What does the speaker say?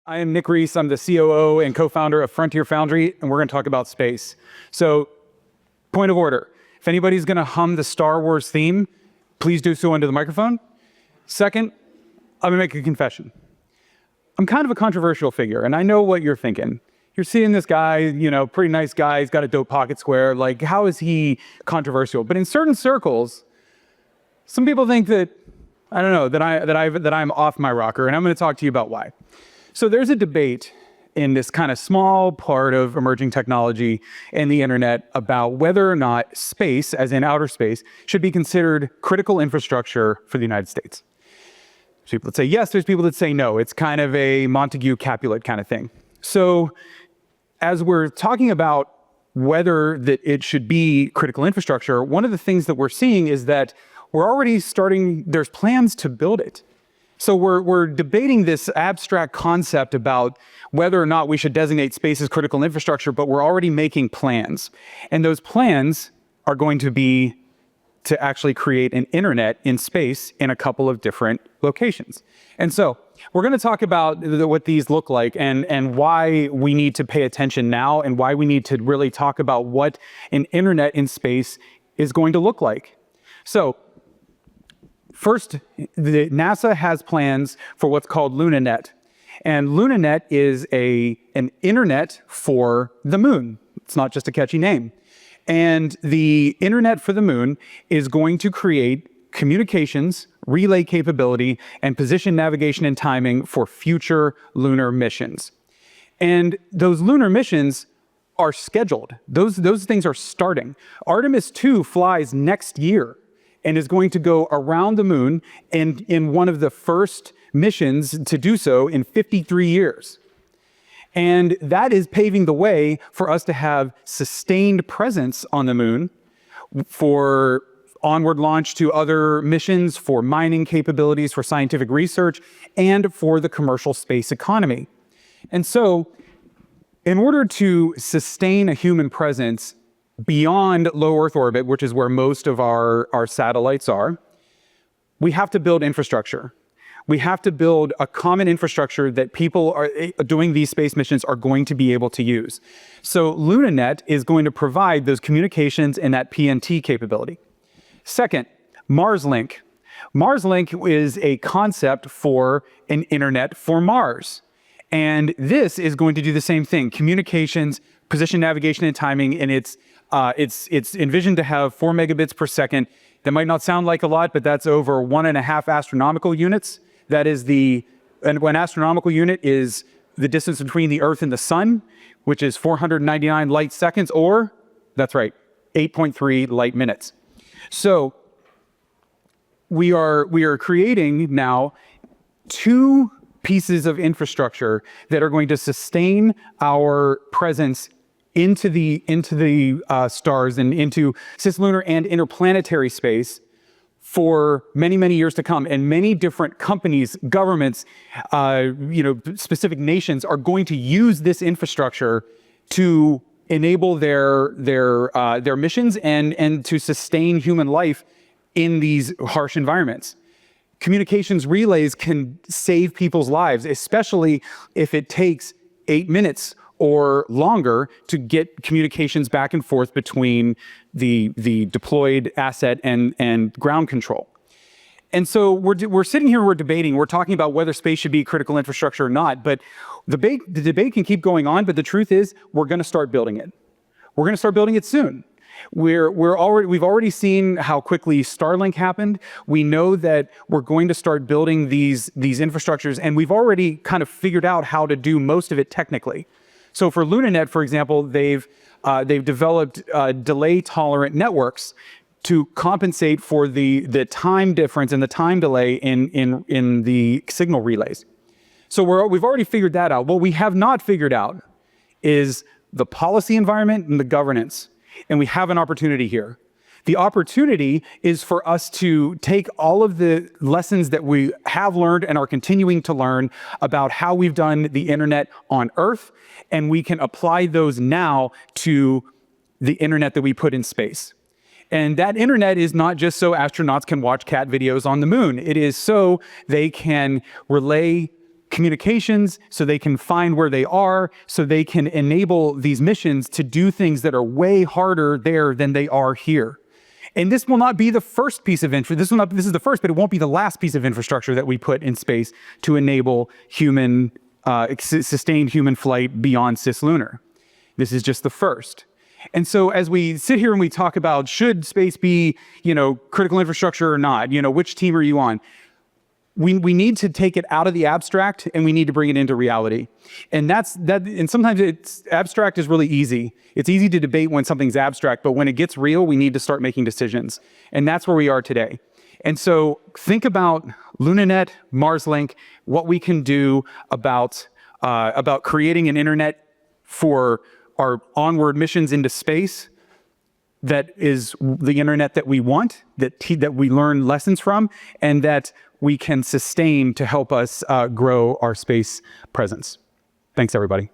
I am Nick Reese. I'm the COO and co-founder of Frontier Foundry, and we're going to talk about space. So, point of order. If anybody's going to hum the Star Wars theme, please do so into the microphone. Second, I'm going to make a confession. I'm kind of a controversial figure, and I know what you're thinking. You're seeing this guy, pretty nice guy, he's got a dope pocket square. Like, how is he controversial? But in certain circles, some people think that, I don't know, that I'm off my rocker, and I'm going to talk to you about why. So there's a debate in this kind of small part of emerging technology and the internet about whether or not space, as in outer space, should be considered critical infrastructure for the United States. There's people that say yes, there's people that say no. It's kind of a Montague Capulet kind of thing. So as we're talking about whether that it should be critical infrastructure, one of the things that we're seeing is that we're already starting, there's plans to build it. So we're debating this abstract concept about whether or not we should designate space as critical infrastructure, but we're already making plans. And those plans are going to be to actually create an internet in space in a couple of different locations. And so we're going to talk about what these look like and why we need to pay attention now and why we need to really talk about what an internet in space is going to look like. So first, NASA has plans for what's called LunaNet. And LunaNet is an internet for the moon. It's not just a catchy name. And the internet for the moon is going to create communications, relay capability, and position navigation and timing for future lunar missions. And those lunar missions are scheduled. Those things are starting. Artemis 2 flies next year and is going to go around the moon and in one of the first missions to do so in 53 years. And that is paving the way for us to have sustained presence on the moon for onward launch to other missions, for mining capabilities, for scientific research, and for the commercial space economy. And so, in order to sustain a human presence beyond low Earth orbit, which is where most of our satellites are, we have to build infrastructure. We have to build a common infrastructure that people are doing these space missions are going to be able to use. So LunaNet is going to provide those communications and that PNT capability. Second, MarsLink. MarsLink is a concept for an internet for Mars. And this is going to do the same thing, communications, position navigation and timing, and it's envisioned to have 4 megabits per second. That might not sound like a lot, but that's over 1.5 astronomical units. That is and one astronomical unit is the distance between the Earth and the Sun, which is 499 light seconds, or, that's right, 8.3 light minutes. So we are creating now 2 pieces of infrastructure that are going to sustain our presence into the stars and into cislunar and interplanetary space for many, many years to come. And many different companies, governments, specific nations are going to use this infrastructure to enable their missions and to sustain human life in these harsh environments. Communications relays can save people's lives, especially if it takes 8 minutes or longer to get communications back and forth between the deployed asset and ground control. And so we're sitting here, we're debating, we're talking about whether space should be critical infrastructure or not, but the debate can keep going on, but the truth is we're going to start building it. We're going to start building it soon. We've already seen how quickly Starlink happened. We know that we're going to start building these infrastructures, and we've already kind of figured out how to do most of it technically. So for LunaNet, for example, they've developed delay-tolerant networks to compensate for the time difference and the time delay in the signal relays. So we've already figured that out. What we have not figured out is the policy environment and the governance. And we have an opportunity here. The opportunity is for us to take all of the lessons that we have learned and are continuing to learn about how we've done the internet on Earth, and we can apply those now to the internet that we put in space. And that internet is not just so astronauts can watch cat videos on the moon. It is so they can relay communications, so they can find where they are, so they can enable these missions to do things that are way harder there than they are here. And this will not be the first piece of infrastructure. This is the first, but it won't be the last piece of infrastructure that we put in space to enable sustained human flight beyond cislunar. This is just the first. And so as we sit here and we talk about, should space be, critical infrastructure or not, which team are you on? We need to take it out of the abstract and we need to bring it into reality. And and sometimes abstract is really easy. It's easy to debate when something's abstract, but when it gets real, we need to start making decisions. And that's where we are today. And so think about LunaNet, MarsLink, what we can do about creating an internet for our onward missions into space that is the internet that we want, that we learn lessons from, and that we can sustain to help us grow our space presence. Thanks, everybody.